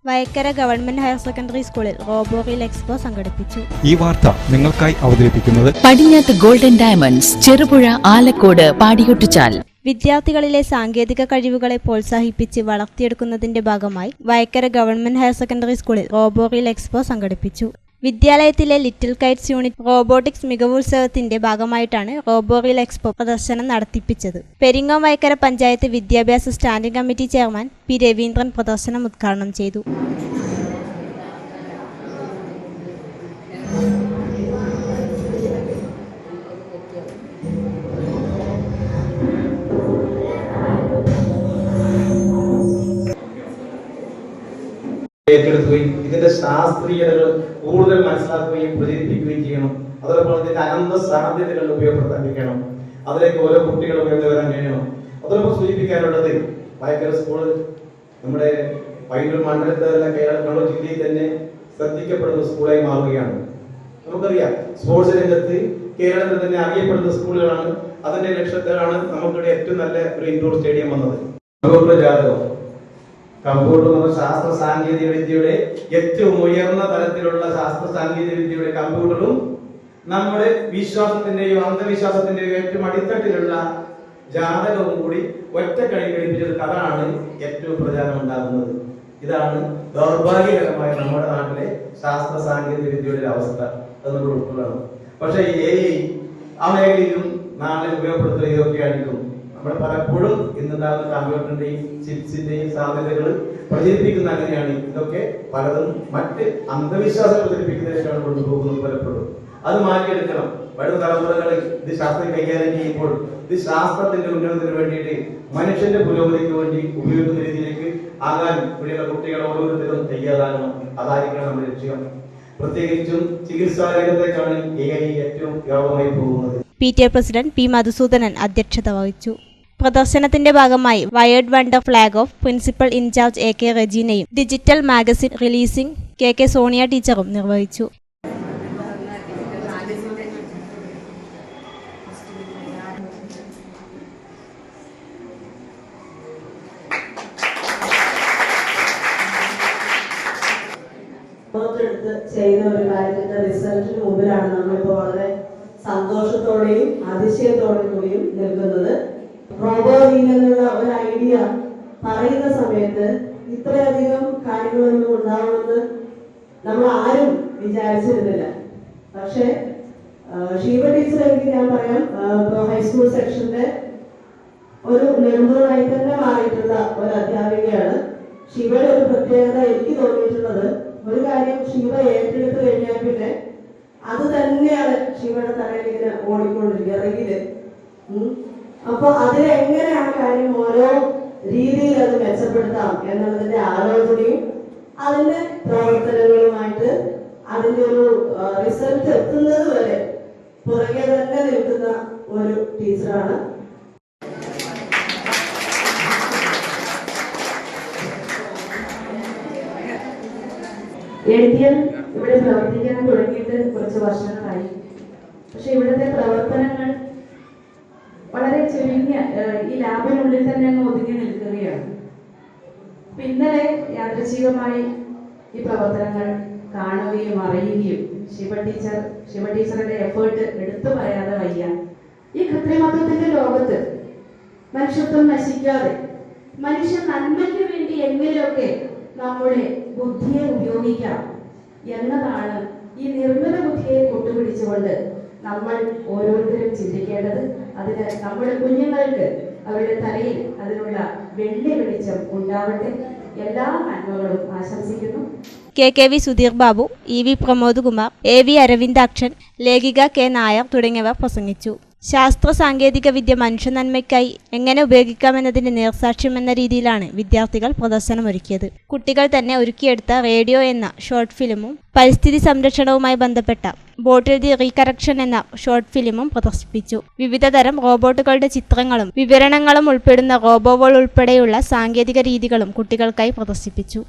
Vayakkara government higher secondary സ്കൂളിൽ റോബോറിൽ expo സംഘടിപ്പിച്ചു. ഈ വാർത്ത നിങ്ങൾക്കായി അവതരിപ്പിക്കുന്നത് പടിഞ്ഞാത്ത് ഗോൾഡൻ ഡയമണ്ട്സ്, ചെറുപുഴ, ആലക്കോട്, പാടിയൊട്ടിച്ചാൽ. വിദ്യാർത്ഥികളിലെ സാങ്കേതിക കഴിവുകളെ പ്രോത്സാഹിപ്പിച്ച് വളർത്തിയെടുക്കുന്നതിന്റെ ഭാഗമായി വയക്കര ഗവൺമെന്റ് ഹയർ സെക്കൻഡറി സ്കൂളിൽ റോബോറിൽ എക്സ്പോ സംഘടിപ്പിച്ചു. വിദ്യാലയത്തിലെ ലിറ്റിൽ കൈറ്റ്സ് യൂണിറ്റ് റോബോട്ടിക്സ് മികവുത്സവത്തിന്റെ ഭാഗമായിട്ടാണ് റോബോറിൽ എക്സ്പോ പ്രദർശനം നടത്തിപ്പിച്ചത്. പെരിങ്ങോം വയക്കര പഞ്ചായത്ത് വിദ്യാഭ്യാസ standing committee chairman P Raveendran പ്രദർശനം ഉദ്ഘാടനം ചെയ്തു. ഏറ്റെടുക്കുകയും ഇതിന്റെ ശാസ്ത്രീയതകൾ കൂടുതൽ മനസ്സിലാക്കുകയും പ്രചരിപ്പിക്കുകയും ചെയ്യണം. അതോടൊപ്പം ഇതിന്റെ അനന്ത സാധ്യതകൾ ഉപയോഗപ്പെടുത്താൻ അതിലേക്ക് ഓരോ കുട്ടികളും ഉയർന്നു വരാൻ കഴിയണം. അതോടൊപ്പം സൂചിപ്പിക്കാനുള്ളത് വയക്കര സ്കൂള് നമ്മുടെ പയ്യന്നൂർ മണ്ഡലത്തിലല്ല കണ്ണൂർ ജില്ലയിൽ തന്നെ ശ്രദ്ധിക്കപ്പെടുന്ന സ്കൂളായി മാറുകയാണ്. നമുക്കറിയാം സ്പോർട്സ് രംഗത്ത് കേരളത്തിൽ തന്നെ അറിയപ്പെടുന്ന സ്കൂളുകളാണ്. അതിന്റെ ലക്ഷ്യത്തിലാണ് നമുക്കിവിടെ ഏറ്റവും നല്ല ഒരു ഇൻഡോർ സ്റ്റേഡിയം വന്നത്. കമ്പ്യൂട്ടർ എന്ന ശാസ്ത്ര സാങ്കേതിക വിദ്യയുടെ ഏറ്റവും ഉയർന്ന തലത്തിലുള്ള ശാസ്ത്ര സാങ്കേതിക വിദ്യയുടെ കമ്പ്യൂട്ടറും നമ്മുടെ വിശ്വാസത്തിന്റെയും അന്ധവിശ്വാസത്തിന്റെയും ഏറ്റവും അടിത്തട്ടിലുള്ള ജാതകവും കൂടി ഒറ്റ കഴിപ്പിച്ചത് അതാണ് ഏറ്റവും പ്രചാരം ഉണ്ടാകുന്നത്. ഇതാണ് ദൗർഭാഗ്യകരമായ നമ്മുടെ നാട്ടിലെ ശാസ്ത്ര സാങ്കേതിക വിദ്യയുടെ അവസ്ഥ. അത് നമ്മൾ ഉൾക്കൊള്ളണം. പക്ഷെ ആ മേഖലയിലും നാളെ ഉപയോഗപ്പെടുത്തുന്ന ഇതൊക്കെയായിരിക്കും. നമ്മൾ പലപ്പോഴും ഇന്നുണ്ടാകുന്ന കമ്പ്യൂട്ടറിന്റെയും ചിപ്സിന്റെയും സാധ്യതകൾ പ്രചരിപ്പിക്കുന്ന അങ്ങനെയാണ്. ഇതൊക്കെ പലതും മറ്റ് അന്ധവിശ്വാസം പ്രചരിപ്പിക്കുന്നതിനാണ് കൊണ്ടുപോകുന്നത്. പലപ്പോഴും അത് മാറ്റിയെടുക്കണം. വരും തലമുറകളിൽ ഇത് ശാസ്ത്രം കൈകാര്യം ചെയ്യുമ്പോൾ ഇത് ശാസ്ത്രത്തിന്റെ ഉന്നതത്തിന് വേണ്ടിയിട്ട് മനുഷ്യന്റെ പുരോഗതിക്ക് വേണ്ടി ഉപയോഗിക്കുന്ന രീതിയിലേക്ക് ആകാൻ ഇവിടെയുള്ള കുട്ടികൾ ഓരോരുത്തരും തയ്യാറാകണം. അതായിരിക്കണം നമ്മുടെ ലക്ഷ്യം. പ്രത്യേകിച്ചും ചികിത്സാ രംഗത്തേക്കാണ് AI ഏറ്റവും വ്യാപകമായി പോകുന്നത്. PTA പ്രസിഡന്റ് പി മധുസൂദനൻ അധ്യക്ഷത വഹിച്ചു. പ്രദർശനത്തിന്റെ ഭാഗമായി wired wonder flag off principal in charge AK റെജീനയും digital magazine releasing KK Sonia ടീച്ചറും നിർവഹിച്ചു. ചെയ്ത ഒരു കാര്യത്തിന്റെ റിസൾട്ടിന് മുമ്പിലാണ് നമ്മളിപ്പോൾ വളരെ സന്തോഷത്തോടെയും അതിശയത്തോടെയും കൂടിയും നിൽക്കുന്നത്. റോബോറിൽ എന്നുള്ള ഒരു ഐഡിയ പറയുന്ന സമയത്ത് ഇത്രയധികം കാര്യങ്ങളൊന്നും ഉണ്ടാവുമെന്ന് നമ്മൾ ആരും വിചാരിച്ചിരുന്നില്ല. പക്ഷെ ഷീബ ടീച്ചർ എനിക്ക് ഞാൻ പറയാം, ഹൈസ്കൂൾ സെക്ഷന്റെ ഒരു നെടുന്തൂണായി തന്നെ മാറിയിട്ടുള്ള ഒരു അധ്യാപികയാണ്. ഷീബയുടെ ഒരു പ്രത്യേകത എനിക്ക് തോന്നിയിട്ടുള്ളത്, ഒരു കാര്യം ഷീബ ഏറ്റെടുത്ത് കഴിഞ്ഞാൽ പിന്നെ അത് തന്നെയാണ് ഷീബയുടെ തലയിൽ ഇങ്ങനെ ഓടിക്കൊണ്ടിരിക്കുക റെഗില്. അപ്പൊ അതിലെങ്ങനെ ആ കാര്യം ഓരോ രീതിയിൽ അത് മെച്ചപ്പെടുത്താം എന്നുള്ളതിന്റെ ആലോചനയും അതിന്റെ പ്രവർത്തനങ്ങളുമായിട്ട് അതിന്റെ ഒരു റിസൾട്ട് എത്തുന്നത് വരെ പുറകെ തന്നെ നിൽക്കുന്ന ഒരു ടീച്ചറാണ്. എഴുതിയാൽ ഇവിടെ പ്രവർത്തിക്കാൻ തുടങ്ങിയിട്ട് കുറച്ച് വർഷങ്ങളായി. പക്ഷെ ഇവിടുത്തെ പ്രവർത്തനങ്ങൾ വളരെ ചുരുങ്ങിയ ഈ ലാബിനുള്ളിൽ തന്നെ അങ്ങ് ഒതുങ്ങി നിൽക്കുകയാണ്. ഇന്നലെ യാദൃച്ഛികമായി ഈ പ്രവർത്തനങ്ങൾ കാണുകയും അറിയുകയും ശിവ ടീച്ചറുടെ എഫേർട്ട് എടുത്തു പറയാതെ വയ്യ. ഈ കൃത്രിമത്വത്തിന്റെ ലോകത്ത് മനുഷ്യത്വം നശിക്കാതെ മനുഷ്യ നന്മയ്ക്ക് വേണ്ടി എങ്ങനെയൊക്കെ നമ്മുടെ ബുദ്ധിയെ ഉപയോഗിക്കാം എന്നതാണ് ഈ നിർമ്മിത ബുദ്ധിയെ കൂട്ടുപിടിച്ചുകൊണ്ട് നമ്മൾ ഓരോരുത്തരും ചിന്തിക്കേണ്ടത്. അതിന് നമ്മുടെ കുഞ്ഞുങ്ങൾക്ക് അവരുടെ തലയിൽ അതിനുള്ള വെള്ളി വെളിച്ചം ഉണ്ടാവട്ടെ. എല്ലാ നന്മകളും ആശംസിക്കുന്നു. KKV Sudheer Babu, EV Pramod Kumar, AV Aravindakshan, ലേഖിക K Nair തുടങ്ങിയവർ പ്രസംഗിച്ചു. ശാസ്ത്ര സാങ്കേതിക വിദ്യ മനുഷ്യ നന്മയ്ക്കായി എങ്ങനെ ഉപയോഗിക്കാമെന്നതിന്റെ നേർസാക്ഷ്യം എന്ന രീതിയിലാണ് വിദ്യാർത്ഥികൾ പ്രദർശനമൊരുക്കിയത്. കുട്ടികൾ തന്നെ ഒരുക്കിയെടുത്ത റേഡിയോ എന്ന ഷോർട്ട് ഫിലിമും പരിസ്ഥിതി സംരക്ഷണവുമായി ബന്ധപ്പെട്ട ബോട്ടിൽ ദി റീകറക്ഷൻ എന്ന ഷോർട്ട് ഫിലിമും പ്രദർശിപ്പിച്ചു. വിവിധതരം റോബോട്ടുകളുടെ ചിത്രങ്ങളും വിവരണങ്ങളും ഉൾപ്പെടുന്ന റോബോവോൾ ഉൾപ്പെടെയുള്ള സാങ്കേതിക രീതികളും കുട്ടികൾക്കായി പ്രദർശിപ്പിച്ചു.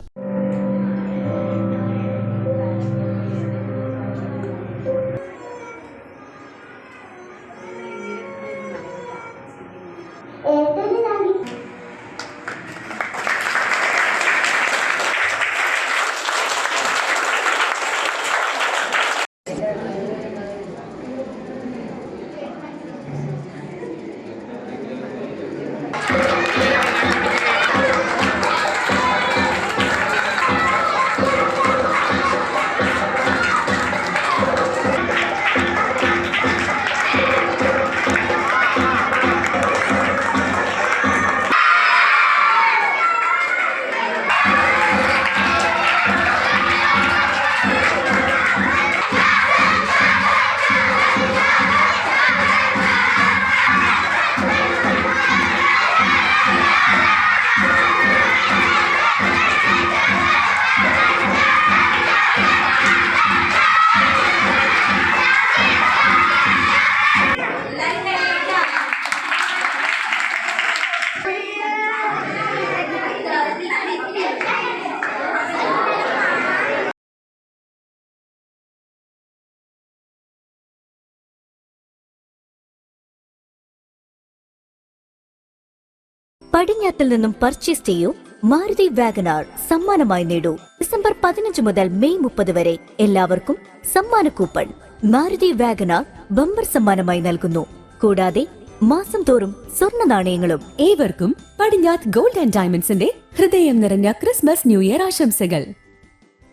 പടിഞ്ഞാത്തിൽ നിന്നും പർച്ചേസ് ചെയ്യൂ മാരുതി വാഗനാർ സമ്മാനമായി നേടൂ. ഡിസംബർ 15 മുതൽ മെയ് 30 വരെ എല്ലാവർക്കും സമ്മാന കൂപ്പൺ മാരുതി വാഗനാർ ബമ്പർ സമ്മാനമായി നൽകുന്നു. കൂടാതെ മാസം തോറും സ്വർണ്ണ നാണയങ്ങളും. ഏവർക്കും പടിഞ്ഞാത്ത് ഗോൾഡ് ആൻഡ് ഡയമണ്ട്സിന്റെ ഹൃദയം നിറഞ്ഞ ക്രിസ്മസ് ന്യൂ ഇയർ ആശംസകൾ.